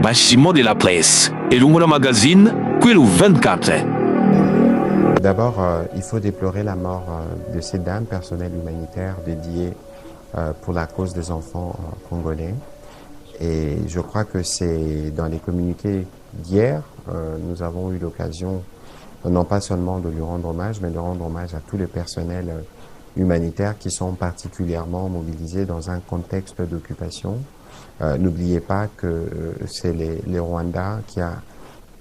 bâtiment de la presse et le magazine Quello 24. D'abord, il faut déplorer la mort de ces dames, personnel humanitaire dédié pour la cause des enfants congolais. Et je crois que c'est dans les communiqués d'hier, nous avons eu l'occasion non pas seulement de lui rendre hommage, mais de rendre hommage à tous les personnels humanitaires qui sont particulièrement mobilisés dans un contexte d'occupation. N'oubliez pas que c'est les Rwandais qui a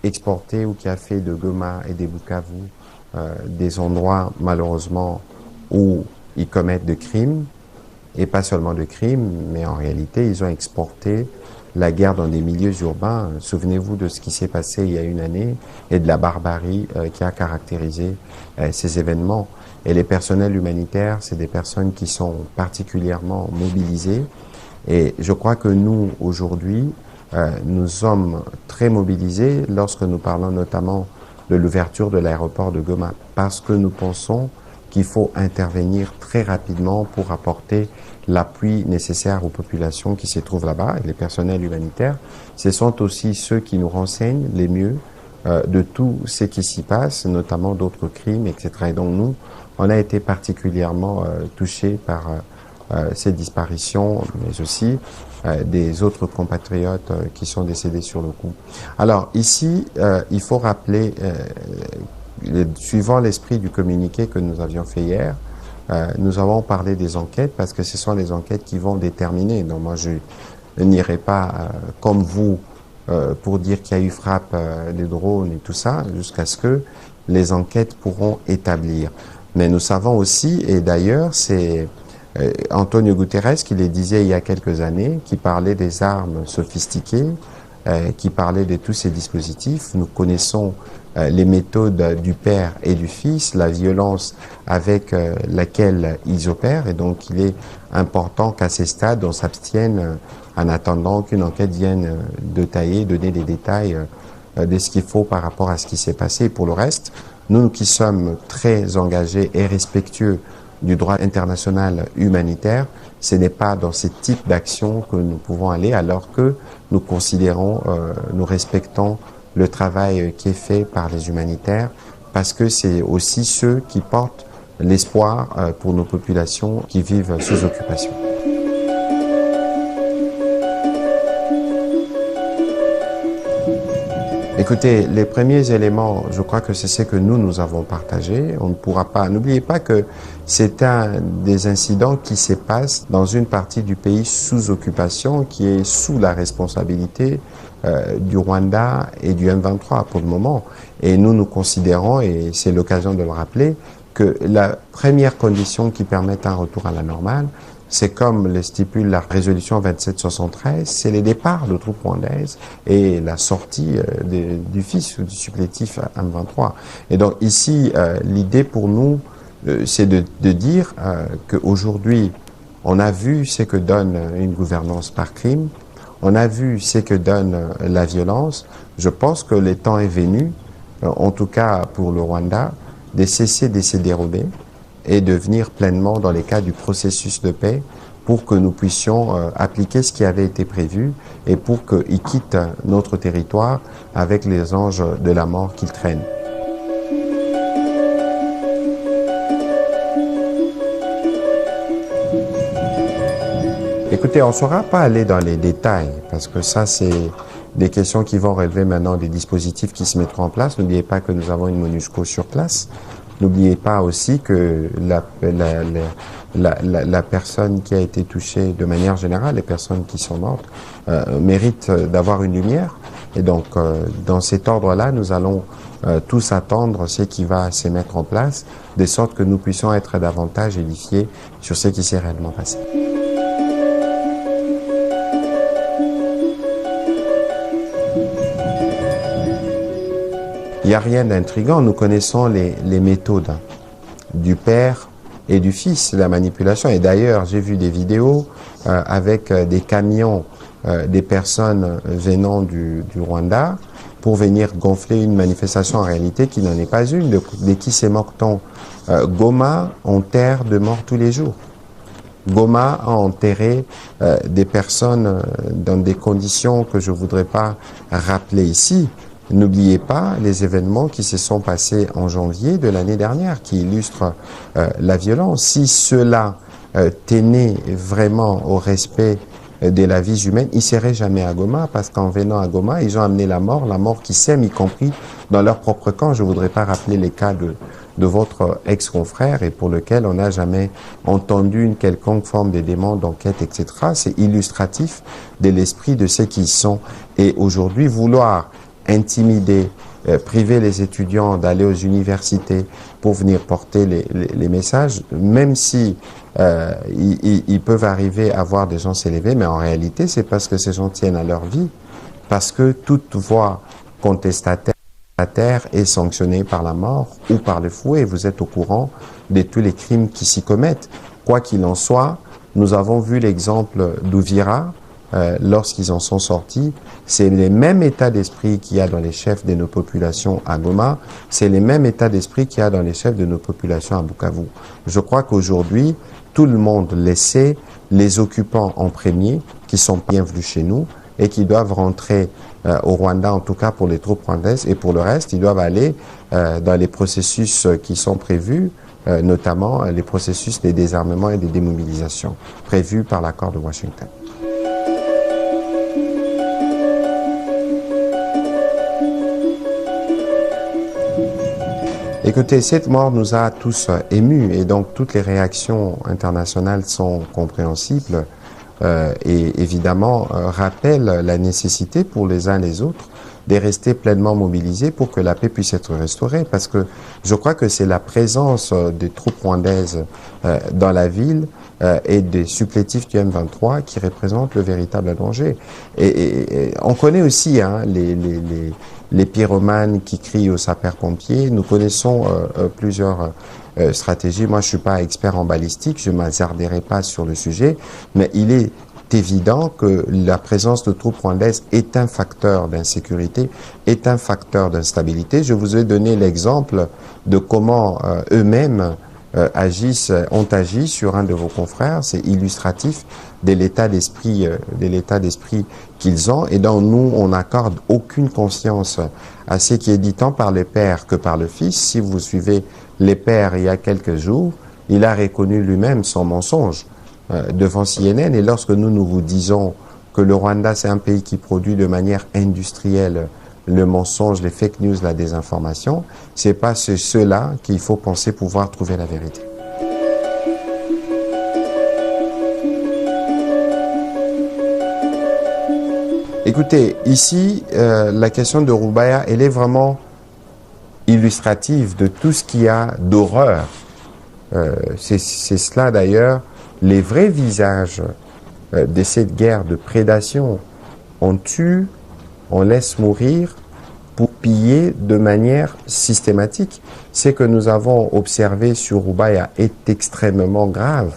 exporté ou qui a fait de Goma et des Bukavu des endroits malheureusement où ils commettent de crimes, et pas seulement de crimes, mais en réalité ils ont exporté la guerre dans des milieux urbains. Souvenez-vous de ce qui s'est passé il y a une année et de la barbarie qui a caractérisé ces événements. Et les personnels humanitaires, c'est des personnes qui sont particulièrement mobilisées. Et je crois que nous, aujourd'hui, nous sommes très mobilisés lorsque nous parlons notamment de l'ouverture de l'aéroport de Goma, parce que nous pensons qu'il faut intervenir très rapidement pour apporter l'appui nécessaire aux populations qui se trouvent là-bas. Et les personnels humanitaires, ce sont aussi ceux qui nous renseignent les mieux de tout ce qui s'y passe, notamment d'autres crimes, etc. Et donc nous, on a été particulièrement touchés par ces disparitions, mais aussi des autres compatriotes qui sont décédés sur le coup. Alors ici, il faut rappeler, suivant l'esprit du communiqué que nous avions fait hier, nous avons parlé des enquêtes parce que ce sont les enquêtes qui vont déterminer. Donc moi, je n'irai pas comme vous pour dire qu'il y a eu frappe des drones et tout ça, jusqu'à ce que les enquêtes pourront établir. Mais nous savons aussi, et d'ailleurs, c'est Antonio Guterres qui les disait il y a quelques années, qui parlait des armes sophistiquées, qui parlait de tous ces dispositifs. Nous connaissons les méthodes du père et du fils, la violence avec laquelle ils opèrent, et donc il est important qu'à ces stades, on s'abstienne en attendant qu'une enquête vienne détailler, donner des détails de ce qu'il faut par rapport à ce qui s'est passé. Et pour le reste, nous qui sommes très engagés et respectueux du droit international humanitaire, ce n'est pas dans ce type d'action que nous pouvons aller, alors que nous considérons, nous respectons le travail qui est fait par les humanitaires, parce que c'est aussi ceux qui portent l'espoir pour nos populations qui vivent sous occupation. Écoutez, les premiers éléments, je crois que c'est ce que nous avons partagé. On ne pourra pas, n'oubliez pas que c'est un des incidents qui se passe dans une partie du pays sous occupation, qui est sous la responsabilité du Rwanda et du M23 pour le moment. Et nous considérons, et c'est l'occasion de le rappeler, que la première condition qui permet un retour à la normale, c'est comme le stipule la résolution 2773, c'est les départs de troupes rwandaises et la sortie du fils ou du supplétif M23. Et donc ici, l'idée pour nous, c'est de dire qu'aujourd'hui, on a vu ce que donne une gouvernance par crime, on a vu ce que donne la violence. Je pense que le temps est venu, en tout cas pour le Rwanda, de cesser de se dérober et de venir pleinement dans les cas du processus de paix pour que nous puissions appliquer ce qui avait été prévu et pour qu'ils quittent notre territoire avec les anges de la mort qu'ils traînent. Écoutez, on ne saura pas aller dans les détails parce que ça, c'est des questions qui vont relever maintenant des dispositifs qui se mettront en place. N'oubliez pas que nous avons une MONUSCO sur place. N'oubliez pas aussi que la personne qui a été touchée de manière générale, les personnes qui sont mortes, méritent d'avoir une lumière. Et donc, dans cet ordre-là, nous allons tous attendre ce qui va se mettre en place, de sorte que nous puissions être davantage édifiés sur ce qui s'est réellement passé. Il n'y a rien d'intriguant, nous connaissons les méthodes du père et du fils, la manipulation. Et d'ailleurs, j'ai vu des vidéos avec des camions, des personnes venant du Rwanda pour venir gonfler une manifestation en réalité qui n'en est pas une. De qui se moque-t-on? Goma enterre de morts tous les jours. Goma a enterré des personnes dans des conditions que je voudrais pas rappeler ici. N'oubliez pas les événements qui se sont passés en janvier de l'année dernière, qui illustrent la violence. Si cela tenait vraiment au respect de la vie humaine, ils ne seraient jamais à Goma, parce qu'en venant à Goma, ils ont amené la mort qui sème, y compris dans leur propre camp. Je ne voudrais pas rappeler les cas de votre ex-confrère et pour lequel on n'a jamais entendu une quelconque forme de demande d'enquête, etc. C'est illustratif de l'esprit de ceux qui sont. Et aujourd'hui, vouloir intimider, priver les étudiants d'aller aux universités pour venir porter les messages, même si ils peuvent arriver à voir des gens s'élever, mais en réalité, c'est parce que ces gens tiennent à leur vie, parce que toute voix contestataire est sanctionnée par la mort ou par le fouet. Vous êtes au courant de tous les crimes qui s'y commettent. Quoi qu'il en soit, nous avons vu l'exemple d'Ouvira, lorsqu'ils en sont sortis. C'est les mêmes états d'esprit qu'il y a dans les chefs de nos populations à Goma, c'est les mêmes états d'esprit qu'il y a dans les chefs de nos populations à Bukavu. Je crois qu'aujourd'hui, tout le monde le sait, les occupants en premier, qui sont bienvenus chez nous et qui doivent rentrer au Rwanda, en tout cas pour les troupes rwandaises, et pour le reste, ils doivent aller dans les processus qui sont prévus, notamment les processus des désarmements et des démobilisations prévus par l'accord de Washington. Écoutez, cette mort nous a tous émus et donc toutes les réactions internationales sont compréhensibles et évidemment rappellent la nécessité pour les uns et les autres de rester pleinement mobilisés pour que la paix puisse être restaurée, parce que je crois que c'est la présence des troupes rwandaises dans la ville et des supplétifs du M23 qui représentent le véritable danger. Et on connaît aussi les pyromanes qui crient aux sapeurs-pompiers. Nous connaissons plusieurs stratégies. Moi, je suis pas expert en balistique, je m'hasarderai pas sur le sujet, mais il est évident que la présence de troupes rwandaises est un facteur d'insécurité, est un facteur d'instabilité. Je vous ai donné l'exemple de comment eux-mêmes ont agi sur un de vos confrères. C'est illustratif de l'état d'esprit qu'ils ont. Et donc nous, on n'accorde aucune conscience à ce qui est dit tant par le père que par le fils. Si vous suivez les pères il y a quelques jours, il a reconnu lui-même son mensonge devant CNN. Et lorsque nous vous disons que le Rwanda, c'est un pays qui produit de manière industrielle le mensonge, les fake news, la désinformation, c'est pas ceux-là qu'il faut penser pouvoir trouver la vérité. Écoutez, ici, la question de Rubaya, elle est vraiment illustrative de tout ce qu'il y a d'horreur. C'est cela d'ailleurs, les vrais visages de cette guerre de prédation. On tue, on laisse mourir pour piller de manière systématique. Ce que nous avons observé sur Rubaya est extrêmement grave.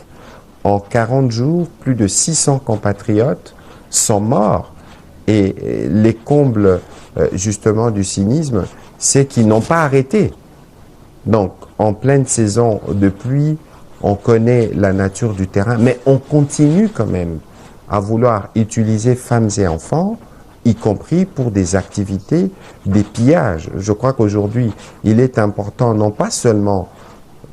En 40 jours, plus de 600 compatriotes sont morts. Et les combles, justement, du cynisme, c'est qu'ils n'ont pas arrêté. Donc, en pleine saison de pluie, on connaît la nature du terrain, mais on continue quand même à vouloir utiliser femmes et enfants, y compris pour des activités, des pillages. Je crois qu'aujourd'hui, il est important, non pas seulement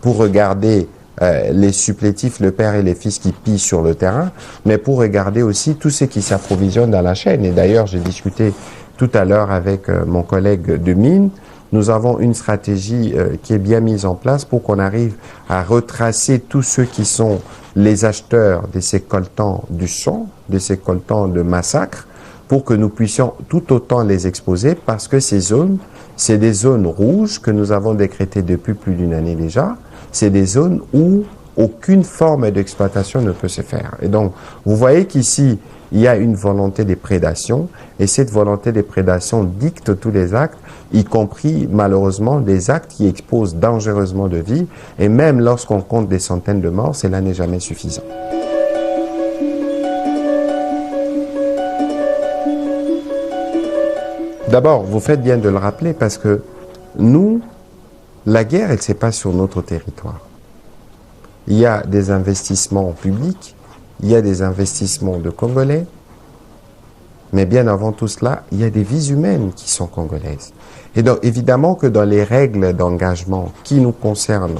pour regarder les supplétifs, le père et les fils qui pillent sur le terrain, mais pour regarder aussi tout ce qui s'approvisionne dans la chaîne. Et d'ailleurs, j'ai discuté tout à l'heure avec mon collègue de mine. Nous avons une stratégie qui est bien mise en place pour qu'on arrive à retracer tous ceux qui sont les acheteurs de ces coltans du sang, de ces coltans de massacre, pour que nous puissions tout autant les exposer, parce que ces zones, c'est des zones rouges que nous avons décrétées depuis plus d'une année déjà. C'est des zones où aucune forme d'exploitation ne peut se faire. Et donc, vous voyez qu'ici, il y a une volonté de prédation, et cette volonté de prédation dicte tous les actes, y compris malheureusement des actes qui exposent dangereusement de vie, et même lorsqu'on compte des centaines de morts, cela n'est jamais suffisant. D'abord, vous faites bien de le rappeler, parce que nous, la guerre, elle ne se passe sur notre territoire. il y a des investissements publics, il y a des investissements de Congolais, mais bien avant tout cela, il y a des vies humaines qui sont congolaises. Et donc, évidemment que dans les règles d'engagement qui nous concernent,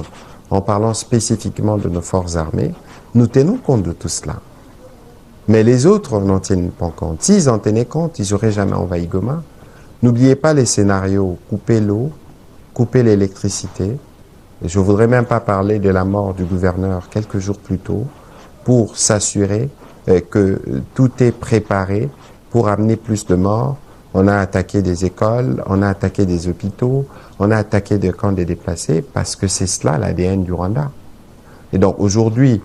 en parlant spécifiquement de nos forces armées, nous tenons compte de tout cela. Mais les autres n'en tiennent pas compte. S'ils en tenaient compte, ils n'auraient jamais envahi Goma. N'oubliez pas les scénarios, couper l'eau, couper l'électricité. Je ne voudrais même pas parler de la mort du gouverneur quelques jours plus tôt, pour s'assurer que tout est préparé pour amener plus de morts. On a attaqué des écoles, on a attaqué des hôpitaux, on a attaqué des camps de déplacés, parce que c'est cela l'ADN du Rwanda. Et donc aujourd'hui,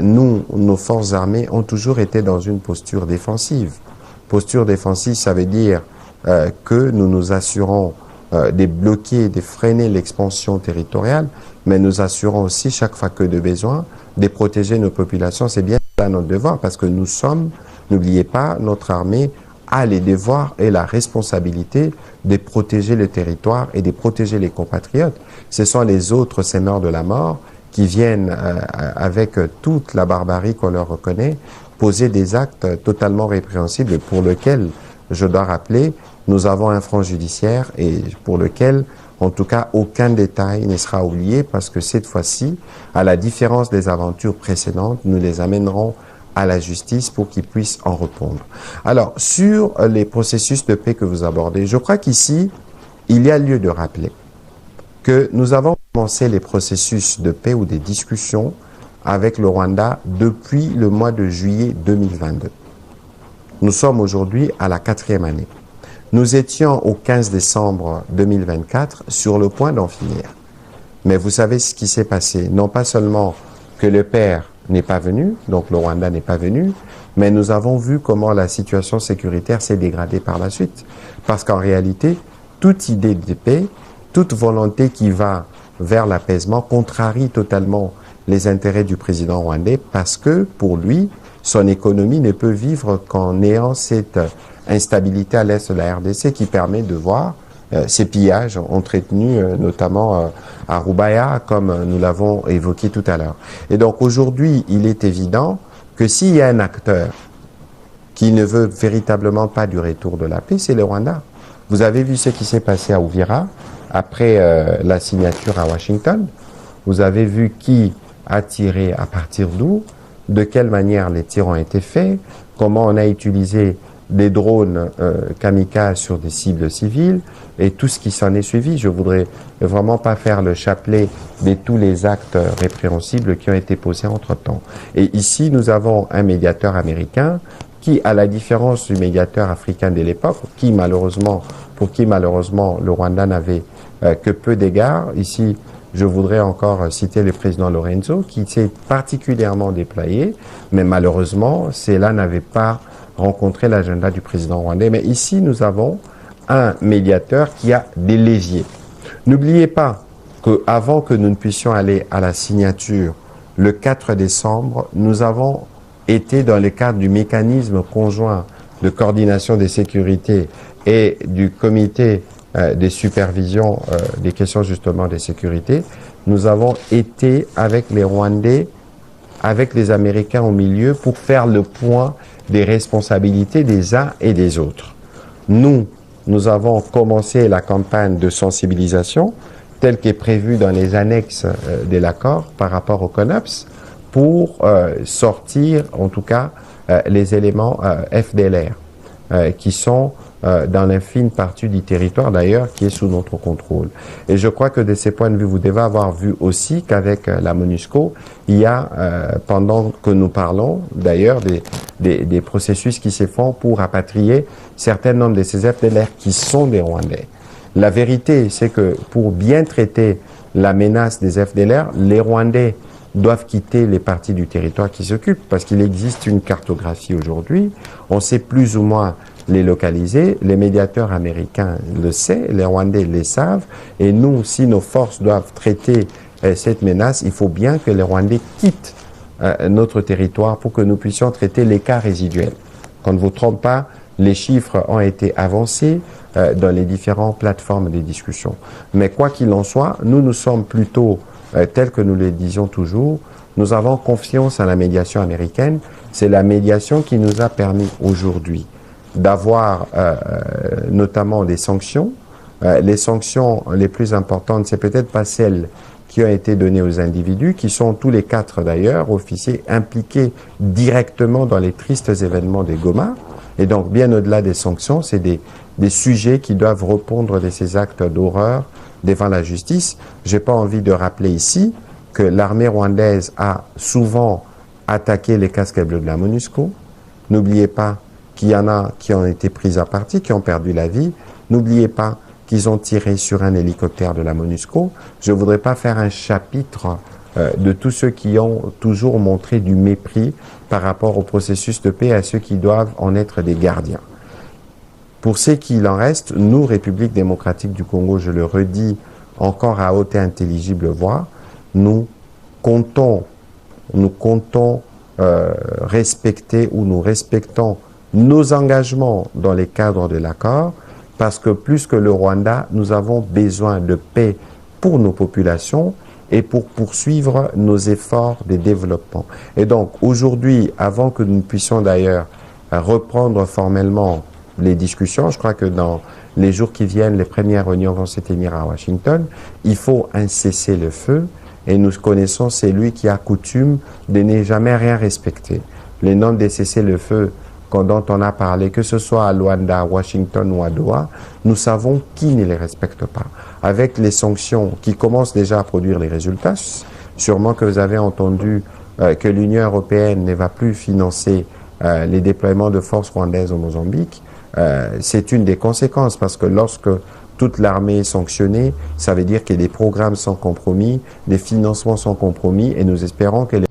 nous, nos forces armées ont toujours été dans une posture défensive. Posture défensive, ça veut dire que nous nous assurons de bloquer, de freiner l'expansion territoriale, mais nous assurons aussi, chaque fois que de besoin, de protéger nos populations. C'est bien ça notre devoir, parce que nous sommes, n'oubliez pas, notre armée a les devoirs et la responsabilité de protéger le territoire et de protéger les compatriotes. Ce sont les autres seigneurs de la mort qui viennent, avec toute la barbarie qu'on leur reconnaît, poser des actes totalement répréhensibles pour lesquels, je dois rappeler, nous avons un front judiciaire et pour lequel, en tout cas, aucun détail ne sera oublié, parce que cette fois-ci, à la différence des aventures précédentes, nous les amènerons à la justice pour qu'ils puissent en répondre. Alors, sur les processus de paix que vous abordez, je crois qu'ici, il y a lieu de rappeler que nous avons commencé les processus de paix ou des discussions avec le Rwanda depuis le mois de juillet 2022. Nous sommes aujourd'hui à la 4e année. Nous étions au 15 décembre 2024 sur le point d'en finir. Mais vous savez ce qui s'est passé. Non pas seulement que le père n'est pas venu, donc le Rwanda n'est pas venu, mais nous avons vu comment la situation sécuritaire s'est dégradée par la suite. Parce qu'en réalité, toute idée de paix, toute volonté qui va vers l'apaisement contrarie totalement les intérêts du président rwandais, parce que pour lui, son économie ne peut vivre qu'en ayant cette instabilité à l'est de la RDC qui permet de voir ces pillages entretenus notamment à Rubaya, comme nous l'avons évoqué tout à l'heure. Et donc aujourd'hui, il est évident que s'il y a un acteur qui ne veut véritablement pas du retour de la paix, c'est le Rwanda. Vous avez vu ce qui s'est passé à Uvira après la signature à Washington. Vous avez vu qui a tiré à partir d'où, de quelle manière les tirs ont été faits, comment on a utilisé des drones kamikazes sur des cibles civiles et tout ce qui s'en est suivi. Je voudrais vraiment pas faire le chapelet de tous les actes répréhensibles qui ont été posés entre-temps. Et ici, nous avons un médiateur américain qui, à la différence du médiateur africain de l'époque, pour qui malheureusement le Rwanda n'avait que peu d'égards. Ici, je voudrais encore citer le président Lorenzo, qui s'est particulièrement déployé, mais malheureusement, cela n'avait pas rencontré l'agenda du président rwandais. Mais ici, nous avons un médiateur qui a des leviers. N'oubliez pas qu'avant que nous ne puissions aller à la signature le 4 décembre, nous avons été dans le cadre du mécanisme conjoint de coordination des sécurités et du comité de supervision des questions justement de sécurité. Nous avons été avec les Rwandais, avec les Américains au milieu pour faire le point des responsabilités des uns et des autres. Nous avons commencé la campagne de sensibilisation telle qu'est prévue dans les annexes de l'accord par rapport au CONOPS pour sortir en tout cas les éléments FDLR qui sont dans l'infime partie du territoire d'ailleurs qui est sous notre contrôle. Et je crois que de ces points de vue, vous devez avoir vu aussi qu'avec la MONUSCO, il y a, pendant que nous parlons d'ailleurs, des processus qui se font pour rapatrier certains nombres de ces FDLR qui sont des Rwandais. La vérité, c'est que pour bien traiter la menace des FDLR, les Rwandais doivent quitter les parties du territoire qui s'occupent parce qu'il existe une cartographie aujourd'hui. On sait plus ou moins les localiser. Les médiateurs américains le savent, les Rwandais le savent. Et nous, si nos forces doivent traiter cette menace, il faut bien que les Rwandais quittent notre territoire pour que nous puissions traiter les cas résiduels. Qu'on ne vous trompe pas, les chiffres ont été avancés dans les différentes plateformes de discussion. Mais quoi qu'il en soit, nous sommes plutôt, tel que nous le disions toujours, Nous avons confiance à la médiation américaine. C'est la médiation qui nous a permis aujourd'hui d'avoir notamment des sanctions. Les sanctions les plus importantes, c'est peut-être pas celles qui ont été données aux individus, qui sont tous les 4 d'ailleurs, officiers impliqués directement dans les tristes événements des Goma. Et donc, bien au-delà des sanctions, c'est des sujets qui doivent répondre de ces actes d'horreur devant la justice. J'ai pas envie de rappeler ici que l'armée rwandaise a souvent attaqué les casques bleus de la MONUSCO. N'oubliez pas qu'il y en a qui ont été pris à partie, qui ont perdu la vie. N'oubliez pas qu'ils ont tiré sur un hélicoptère de la MONUSCO. Je ne voudrais pas faire un chapitre de tous ceux qui ont toujours montré du mépris par rapport au processus de paix, à ceux qui doivent en être des gardiens. Pour ce qu'il en reste, nous, République démocratique du Congo, je le redis encore à haute et intelligible voix, nous comptons respecter ou nous respectons nos engagements dans les cadres de l'accord, parce que plus que le Rwanda, nous avons besoin de paix pour nos populations et pour poursuivre nos efforts de développement. Et donc, aujourd'hui, avant que nous puissions d'ailleurs reprendre formellement les discussions, je crois que dans les jours qui viennent, les premières réunions vont se tenir à Washington, il faut un cessez-le-feu, et nous connaissons celui qui a coutume de ne jamais rien respecter. Les noms des cessez-le-feu dont on a parlé, que ce soit à Luanda, à Washington ou à Doha, nous savons qui ne les respecte pas. Avec les sanctions qui commencent déjà à produire les résultats, sûrement que vous avez entendu que l'Union européenne ne va plus financer les déploiements de forces rwandaises au Mozambique. C'est une des conséquences, parce que lorsque toute l'armée est sanctionnée, ça veut dire que les programmes sont compromis, les financements sont compromis, et nous espérons que les